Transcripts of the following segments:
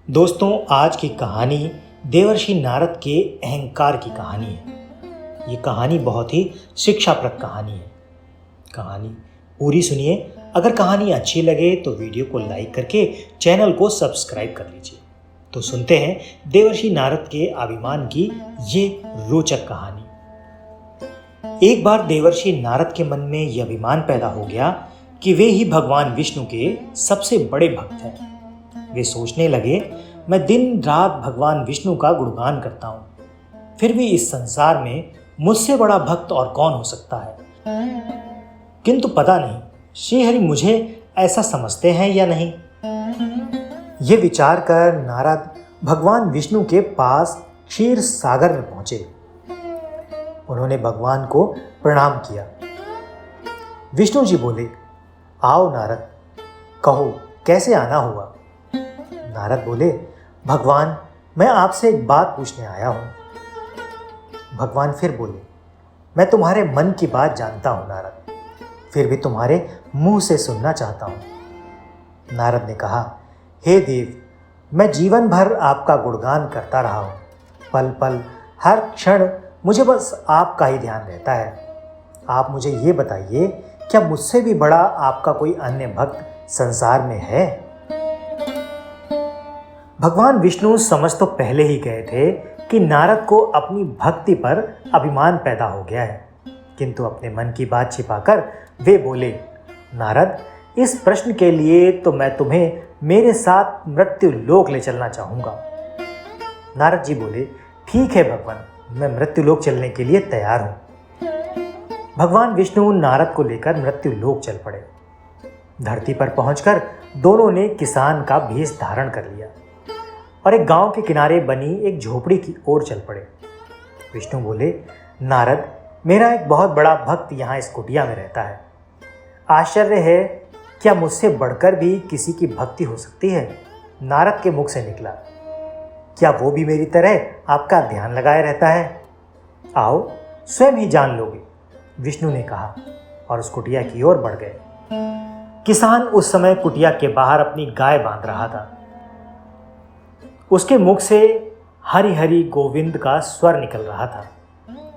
दोस्तों, आज की कहानी देवर्षि नारद के अहंकार की कहानी है। ये कहानी बहुत ही शिक्षाप्रद कहानी है। कहानी पूरी सुनिए। अगर कहानी अच्छी लगे तो वीडियो को लाइक करके चैनल को सब्सक्राइब कर लीजिए। तो सुनते हैं देवर्षि नारद के अभिमान की ये रोचक कहानी। एक बार देवर्षि नारद के मन में यह अभिमान पैदा हो गया कि वे ही भगवान विष्णु के सबसे बड़े भक्त हैं। वे सोचने लगे, मैं दिन रात भगवान विष्णु का गुणगान करता हूं, फिर भी इस संसार में मुझसे बड़ा भक्त और कौन हो सकता है। किंतु पता नहीं श्रीहरि मुझे ऐसा समझते हैं या नहीं। ये विचार कर नारद भगवान विष्णु के पास क्षीर सागर में पहुंचे। उन्होंने भगवान को प्रणाम किया। विष्णु जी बोले, आओ नारद, कहो कैसे आना हुआ। नारद बोले, भगवान मैं आपसे एक बात पूछने आया हूं। भगवान फिर बोले, मैं तुम्हारे मन की बात जानता हूं नारद, फिर भी तुम्हारे मुंह से सुनना चाहता हूं। नारद ने कहा, हे देव, मैं जीवन भर आपका गुणगान करता रहा हूं। पल पल हर क्षण मुझे बस आपका ही ध्यान रहता है। आप मुझे ये बताइए, क्या मुझसे भी बड़ा आपका कोई अन्य भक्त संसार में है? भगवान विष्णु समझ तो पहले ही गए थे कि नारद को अपनी भक्ति पर अभिमान पैदा हो गया है, किंतु अपने मन की बात छिपाकर वे बोले, नारद, इस प्रश्न के लिए तो मैं तुम्हें मेरे साथ मृत्यु लोक ले चलना चाहूंगा। नारद जी बोले, ठीक है भगवान, मैं मृत्यु लोक चलने के लिए तैयार हूं। भगवान विष्णु नारद को लेकर मृत्यु लोक चल पड़े। धरती पर पहुंचकर दोनों ने किसान का भेष धारण कर लिया और एक गांव के किनारे बनी एक झोपड़ी की ओर चल पड़े। विष्णु बोले, नारद, मेरा एक बहुत बड़ा भक्त यहाँ इस कुटिया में रहता है। आश्चर्य है, क्या मुझसे बढ़कर भी किसी की भक्ति हो सकती है? नारद के मुख से निकला, क्या वो भी मेरी तरह आपका ध्यान लगाए रहता है? आओ स्वयं ही जान लोगे, विष्णु ने कहा और उस कुटिया की ओर बढ़ गए। किसान उस समय कुटिया के बाहर अपनी गाय बांध रहा था। उसके मुख से हरि हरि गोविंद का स्वर निकल रहा था।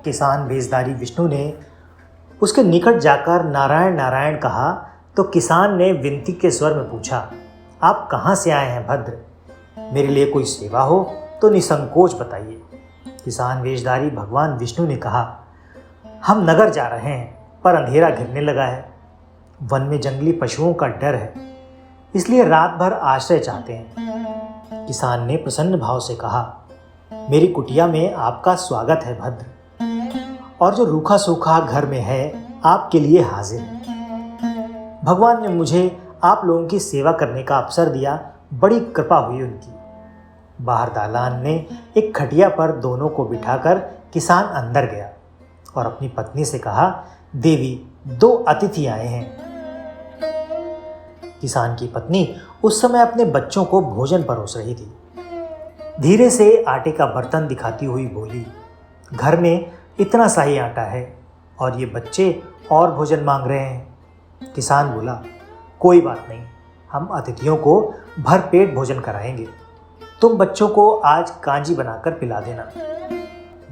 किसान भेषधारी विष्णु ने उसके निकट जाकर नारायण नारायण कहा तो किसान ने विनती के स्वर में पूछा, आप कहाँ से आए हैं भद्र? मेरे लिए कोई सेवा हो तो निसंकोच बताइए। किसान भेषधारी भगवान विष्णु ने कहा, हम नगर जा रहे हैं पर अंधेरा घिरने लगा है। वन में जंगली पशुओं का डर है, इसलिए रात भर आश्रय चाहते हैं। किसान ने प्रसन्न भाव से कहा, मेरी कुटिया में आपका स्वागत है भद्र, और जो रूखा सूखा घर में है आपके लिए हाजिर है। भगवान ने मुझे आप लोगों की सेवा करने का अवसर दिया, बड़ी कृपा हुई उनकी। बाहर दालान में एक खटिया पर दोनों को बिठाकर किसान अंदर गया और अपनी पत्नी से कहा, देवी, दो अतिथि आए हैं। किसान की पत्नी उस समय अपने बच्चों को भोजन परोस रही थी। धीरे से आटे का बर्तन दिखाती हुई बोली, घर में इतना सा ही आटा है और ये बच्चे और भोजन मांग रहे हैं। किसान बोला, कोई बात नहीं, हम अतिथियों को भरपेट भोजन कराएंगे। तुम बच्चों को आज कांजी बनाकर पिला देना।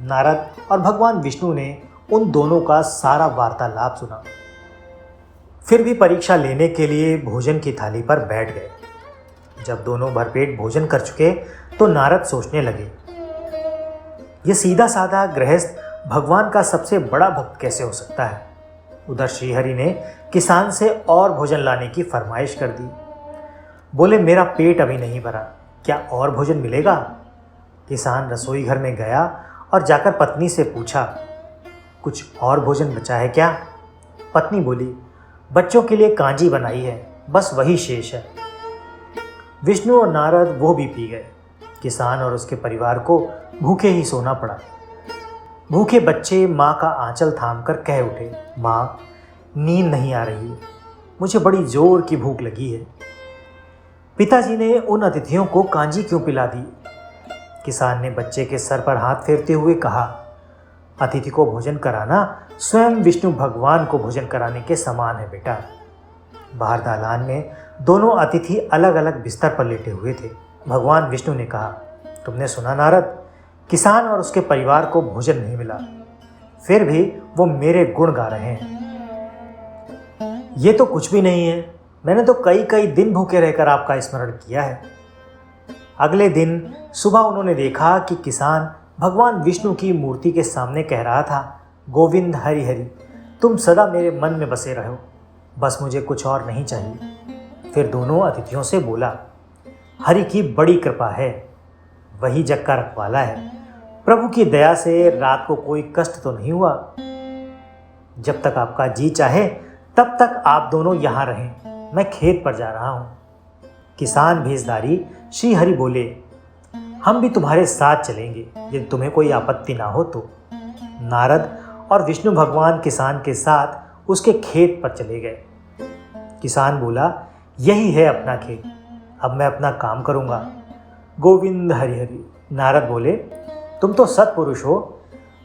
नारद और भगवान विष्णु ने उन दोनों का सारा वार्तालाप सुना, फिर भी परीक्षा लेने के लिए भोजन की थाली पर बैठ गए। जब दोनों भरपेट भोजन कर चुके तो नारद सोचने लगे, ये सीधा साधा गृहस्थ भगवान का सबसे बड़ा भक्त कैसे हो सकता है। उधर श्रीहरि ने किसान से और भोजन लाने की फरमाइश कर दी। बोले, मेरा पेट अभी नहीं भरा, क्या और भोजन मिलेगा? किसान रसोई घर में गया और जाकर पत्नी से पूछा, कुछ और भोजन बचा है क्या? पत्नी बोली, बच्चों के लिए कांजी बनाई है, बस वही शेष है। विष्णु और नारद वो भी पी गए। किसान और उसके परिवार को भूखे ही सोना पड़ा। भूखे बच्चे माँ का आंचल थामकर कह उठे, माँ, नींद नहीं आ रही है, मुझे बड़ी जोर की भूख लगी है। पिताजी ने उन अतिथियों को कांजी क्यों पिला दी? किसान ने बच्चे के सर पर हाथ फेरते हुए कहा, अतिथि को भोजन कराना स्वयं विष्णु भगवान को भोजन कराने के समान है बेटा। बाहर दालान में दोनों अतिथि अलग अलग बिस्तर पर लेटे हुए थे। भगवान विष्णु ने कहा, तुमने सुना नारद, किसान और उसके परिवार को भोजन नहीं मिला, फिर भी वो मेरे गुण गा रहे हैं। ये तो कुछ भी नहीं है, मैंने तो कई कई दिन भूखे रहकर आपका स्मरण किया है। अगले दिन सुबह उन्होंने देखा कि किसान भगवान विष्णु की मूर्ति के सामने कह रहा था, गोविंद हरि हरि, तुम सदा मेरे मन में बसे रहो, बस मुझे कुछ और नहीं चाहिए। फिर दोनों अतिथियों से बोला, हरि की बड़ी कृपा है, वही जग का रखवाला है, प्रभु की दया से रात को कोई कष्ट तो नहीं हुआ। जब तक आपका जी चाहे तब तक आप दोनों यहाँ रहें, मैं खेत पर जा रहा हूँ। किसान भेषधारी श्री हरि बोले, हम भी तुम्हारे साथ चलेंगे यदि तुम्हें कोई आपत्ति ना हो तो। नारद और विष्णु भगवान किसान के साथ उसके खेत पर चले गए। किसान बोला, यही है अपना खेत, अब मैं अपना काम करूँगा। गोविंद हरि हरि। नारद बोले, तुम तो सत्पुरुष हो,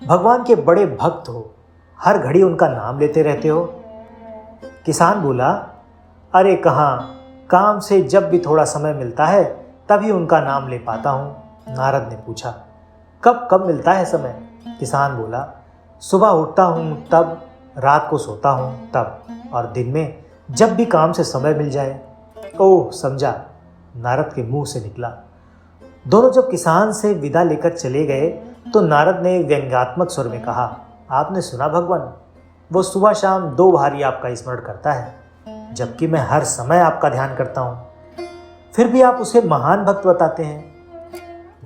भगवान के बड़े भक्त हो, हर घड़ी उनका नाम लेते रहते हो। किसान बोला, अरे कहाँ, काम से जब भी थोड़ा समय मिलता है तभी उनका नाम ले पाता हूँ। नारद ने पूछा, कब कब मिलता है समय? किसान बोला, सुबह उठता हूँ तब, रात को सोता हूँ तब, और दिन में जब भी काम से समय मिल जाए। ओह समझा, नारद के मुंह से निकला। दोनों जब किसान से विदा लेकर चले गए तो नारद ने व्यंग्यात्मक स्वर में कहा, आपने सुना भगवान, वो सुबह शाम 2 बार ही आपका स्मरण करता है, जबकि मैं हर समय आपका ध्यान करता हूँ, फिर भी आप उसे महान भक्त बताते हैं।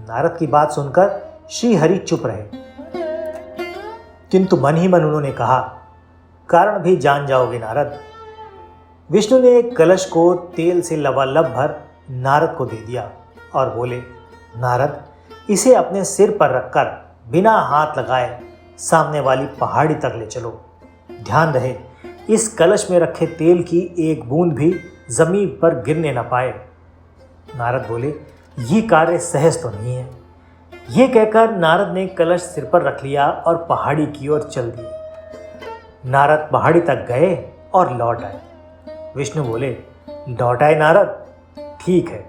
नारद की बात सुनकर श्री हरि चुप रहे, किंतु मन ही मन उन्होंने कहा, कारण भी जान जाओगे नारद। विष्णु ने एक कलश को तेल से लबालब भर नारद को दे दिया और बोले, नारद, इसे अपने सिर पर रखकर बिना हाथ लगाए सामने वाली पहाड़ी तक ले चलो। ध्यान रहे, इस कलश में रखे तेल की एक बूंद भी जमीन पर गिरने न पाए। नारद बोले, ये कार्य सहज तो नहीं है। ये कहकर नारद ने कलश सिर पर रख लिया और पहाड़ी की ओर चल दिए। नारद पहाड़ी तक गए और लौट आए। विष्णु बोले, लौट आए नारद, ठीक है,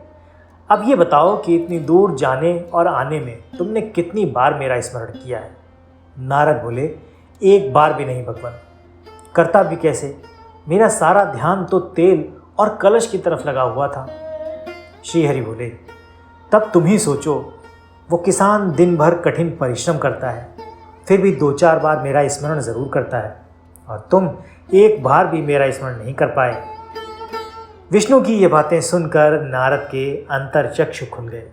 अब ये बताओ कि इतनी दूर जाने और आने में तुमने कितनी बार मेरा स्मरण किया है? नारद बोले, एक बार भी नहीं भगवान। करता भी कैसे, मेरा सारा ध्यान तो तेल और कलश की तरफ लगा हुआ था। श्री हरि बोले, तब तुम ही सोचो, वो किसान दिन भर कठिन परिश्रम करता है, फिर भी 2-4 बार मेरा स्मरण जरूर करता है, और तुम एक बार भी मेरा स्मरण नहीं कर पाए। विष्णु की ये बातें सुनकर नारद के अंतर्चक्षु खुल गए।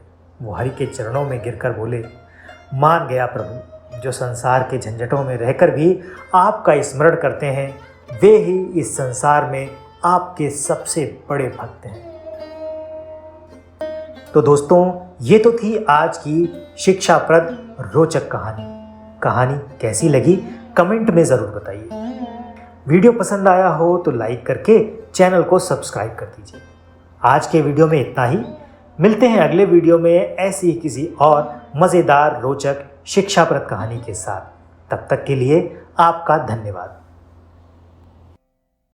वो हरि के चरणों में गिरकर बोले, मान गया प्रभु, जो संसार के झंझटों में रहकर भी आपका स्मरण करते हैं, वे ही इस संसार में आपके सबसे बड़े भक्त हैं। तो दोस्तों, ये तो थी आज की शिक्षाप्रद रोचक कहानी कैसी लगी कमेंट में ज़रूर बताइए। वीडियो पसंद आया हो तो लाइक करके चैनल को सब्सक्राइब कर दीजिए। आज के वीडियो में इतना ही। मिलते हैं अगले वीडियो में ऐसी ही किसी और मज़ेदार रोचक शिक्षाप्रद कहानी के साथ। तब तक के लिए आपका धन्यवाद।